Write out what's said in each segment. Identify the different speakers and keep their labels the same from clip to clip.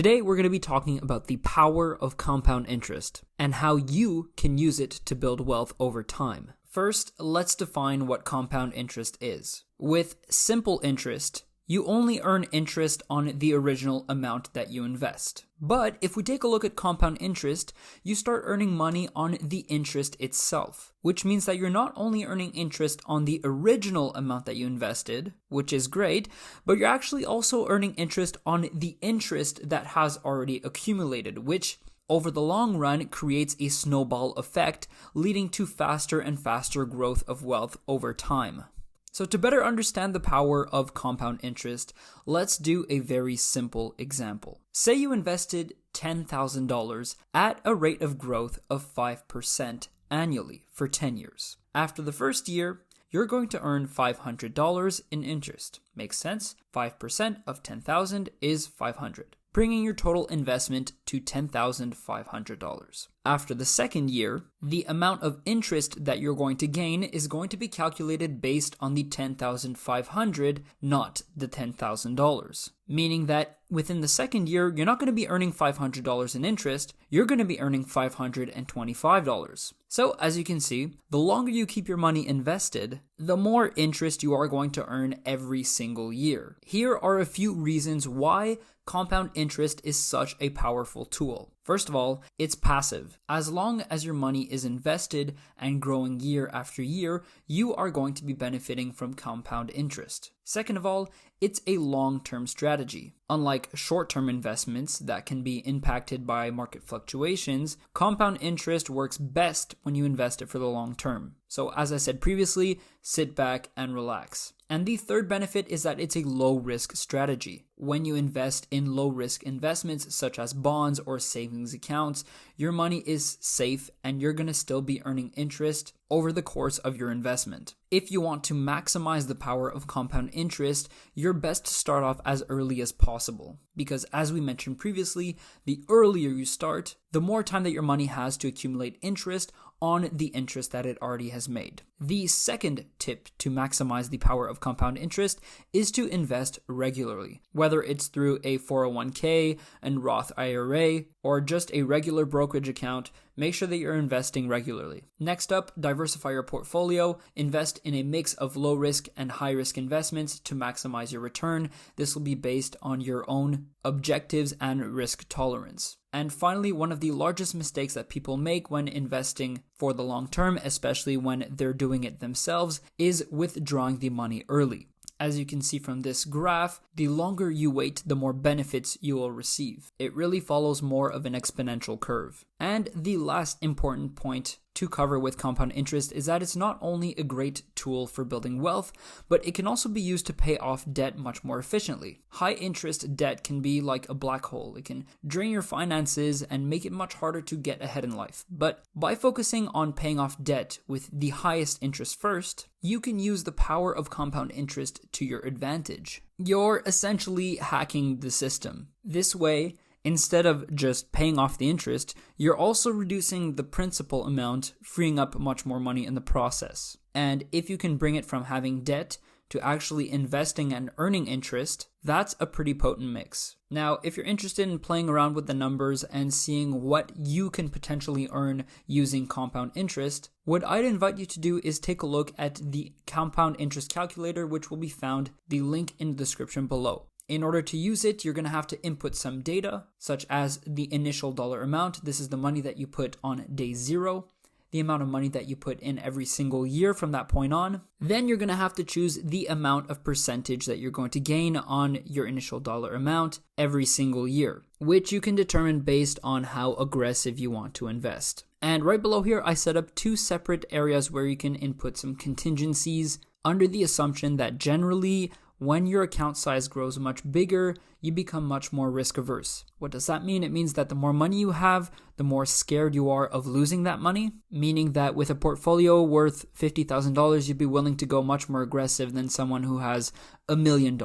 Speaker 1: Today, we're going to be talking about the power of compound interest and how you can use it to build wealth over time. First, let's define what compound interest is. With simple interest, you only earn interest on the original amount that you invest. But if we take a look at compound interest, you start earning money on the interest itself, which means that you're not only earning interest on the original amount that you invested, which is great, but you're actually also earning interest on the interest that has already accumulated, which over the long run creates a snowball effect, leading to faster and faster growth of wealth over time. So to better understand the power of compound interest, let's do a very simple example. Say you invested $10,000 at a rate of growth of 5% annually for 10 years. After the first year, you're going to earn $500 in interest. Makes sense? 5% of 10,000 is 500, bringing your total investment to $10,500. After the second year, the amount of interest that you're going to gain is going to be calculated based on the $10,500, not the $10,000. Meaning that within the second year, you're not going to be earning $500 in interest, you're going to be earning $525. So as you can see, the longer you keep your money invested, the more interest you are going to earn every single year. Here are a few reasons why compound interest is such a powerful tool. First of all, it's passive. As long as your money is invested and growing year after year, you are going to be benefiting from compound interest. Second of all, it's a long-term strategy. Unlike short-term investments that can be impacted by market fluctuations, compound interest works best when you invest it for the long term. So as I said previously, sit back and relax. And the third benefit is that it's a low-risk strategy. When you invest in low-risk investments such as bonds or savings accounts, your money is safe and you're going to still be earning interest over the course of your investment. If you want to maximize the power of compound interest, you're best to start off as early as possible. Because as we mentioned previously, the earlier you start, the more time that your money has to accumulate interest on the interest that it already has made. The second tip to maximize the power of compound interest is to invest regularly. Whether it's through a 401k, and Roth IRA, or just a regular brokerage account, make sure that you're investing regularly. Next up, diversify your portfolio. Invest in a mix of low risk and high risk investments to maximize your return. This will be based on your own objectives and risk tolerance. And finally, one of the largest mistakes that people make when investing for the long term, especially when they're doing it themselves, is withdrawing the money early. As you can see from this graph, the longer you wait, the more benefits you will receive. It really follows more of an exponential curve. And the last important point to cover with compound interest is that it's not only a great tool for building wealth, but it can also be used to pay off debt much more efficiently. High interest debt can be like a black hole. It can drain your finances and make it much harder to get ahead in life. But by focusing on paying off debt with the highest interest first, you can use the power of compound interest to your advantage. You're essentially hacking the system. This way, instead of just paying off the interest, you're also reducing the principal amount, freeing up much more money in the process. And if you can bring it from having debt to actually investing and earning interest, that's a pretty potent mix. Now, if you're interested in playing around with the numbers and seeing what you can potentially earn using compound interest, what I'd invite you to do is take a look at the compound interest calculator, which will be found the link in the description below. In order to use it, you're going to have to input some data, such as the initial dollar amount. This is the money that you put on day 0, the amount of money that you put in every single year from that point on. Then you're going to have to choose the amount of percentage that you're going to gain on your initial dollar amount every single year, which you can determine based on how aggressive you want to invest. And right below here, I set up 2 separate areas where you can input some contingencies under the assumption that generally, when your account size grows much bigger, you become much more risk averse. What does that mean? It means that the more money you have, the more scared you are of losing that money, meaning that with a portfolio worth $50,000, you'd be willing to go much more aggressive than someone who has $1 million,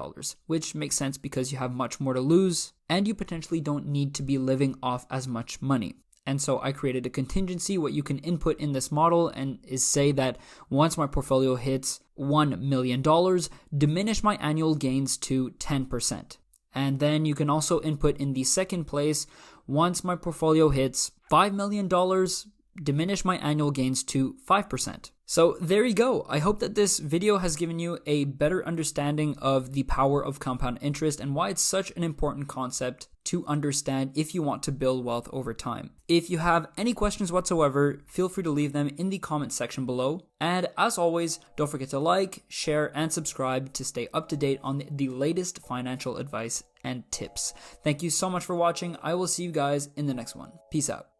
Speaker 1: which makes sense because you have much more to lose and you potentially don't need to be living off as much money. And so I created a contingency. What you can input in this model and is say that once my portfolio hits $1 million, diminish my annual gains to 10%. And then you can also input in the second place, once my portfolio hits $5 million, diminish my annual gains to 5%. So there you go. I hope that this video has given you a better understanding of the power of compound interest and why it's such an important concept to understand if you want to build wealth over time. If you have any questions whatsoever, feel free to leave them in the comment section below. And as always, don't forget to like, share, and subscribe to stay up to date on the latest financial advice and tips. Thank you so much for watching. I will see you guys in the next one. Peace out.